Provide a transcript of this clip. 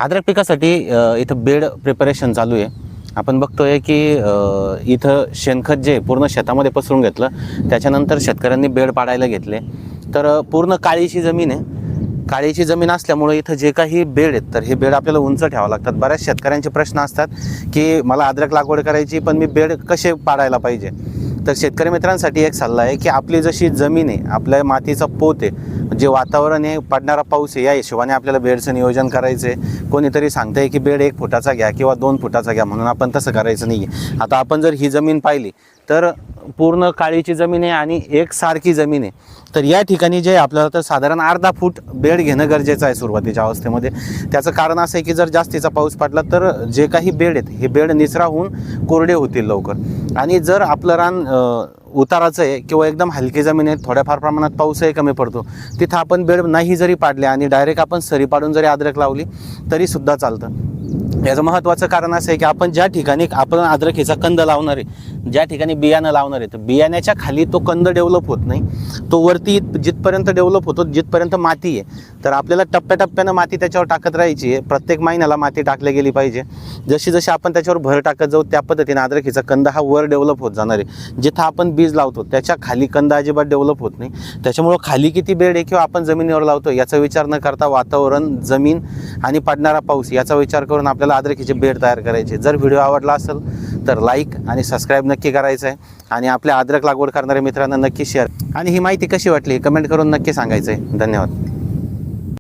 अद्रक पिकासाठी इथं बेड प्रिपरेशन चालू आहे। आपण बघतोय की इथं शेणखत जे पूर्ण शेतामध्ये पसरून घेतलं, त्याच्यानंतर शेतकऱ्यांनी बेड पाडायला घेतले। तर पूर्ण काळीची जमीन आहे। काळीची जमीन असल्यामुळे इथं जे काही बेड आहेत तर हे बेड आपल्याला उंच ठेवावं लागतात। बऱ्याच शेतकऱ्यांचे प्रश्न असतात की मला अद्रक लागवड करायची, पण मी बेड कसे पाडायला पाहिजे। तर शेतकरी मित्रांसाठी एक सल्ला आहे की आपली जशी जमीन आहे, आपल्या मातीचा पोत आहे, जे वातावरण आहे, पडणारा पाऊस आहे, या हिशोबाने आपल्याला बेडचं नियोजन करायचं आहे। कोणीतरी सांगतंय की बेड 1 फुटाचा घ्या किंवा 2 फुटाचा घ्या, म्हणून आपण तसं करायचं नाही आहे। आता आपण जर ही जमीन पाहिली तर पूर्ण काळीची जमीन आहे आणि एकसारखी जमीन आहे। तर या ठिकाणी जे आपल्याला तर साधारण अर्धा फूट बेड घेणं गरजेचं आहे सुरुवातीच्या अवस्थेमध्ये। त्याचं कारण असं आहे की जर जास्तीचा पाऊस पडला तर जे काही बेड आहेत हे बेड निचरा होऊन कोरडे होतील लवकर। आणि जर आपलं रान उताराचं आहे किंवा एकदम हलकी जमीन आहे, थोड्याफार प्रमाणात पाऊसही कमी पडतो, तिथं आपण बेड नाही जरी पाडले आणि डायरेक्ट आपण सरी पाडून जरी अद्रक लावली तरीसुद्धा चालतं। याचं महत्त्वाचं कारण असं आहे की आपण ज्या ठिकाणी आपण अद्रकीचा कंद लावणार आहे, ज्या ठिकाणी बियाणं लावणार आहे, तर बियाण्याच्या खाली तो कंद डेव्हलप होत नाही, तो वरती जिथपर्यंत डेव्हलप होतो जिथपर्यंत माती आहे। तर आपल्याला टप्प्याटप्प्यानं माती त्याच्यावर टाकत राहायची आहे। प्रत्येक महिन्याला माती टाकली गेली पाहिजे। जशी जशी आपण त्याच्यावर भर टाकत जाऊ त्या पद्धतीने अद्रकीचा कंद हा वर डेव्हलप होत जाणार आहे। जिथं आपण बीज लावतो त्याच्या खाली कंद अजिबात डेव्हलप होत नाही। त्याच्यामुळं खाली किती बेड आहे किंवा आपण जमिनीवर लावतो याचा विचार न करता वातावरण, जमीन आणि पडणारा पाऊस याचा विचार करून आपल्याला अद्रकीचे बेड तयार करायचे। जर व्हिडिओ आवडला असेल तर लाईक आणि सबस्क्राईब नक्की करायचं आहे आणि आपल्या अद्रक लागवड करणाऱ्या मित्रांना नक्की शेअर। आणि ही माहिती कशी वाटली कमेंट करून नक्की सांगायचं आहे। धन्यवाद।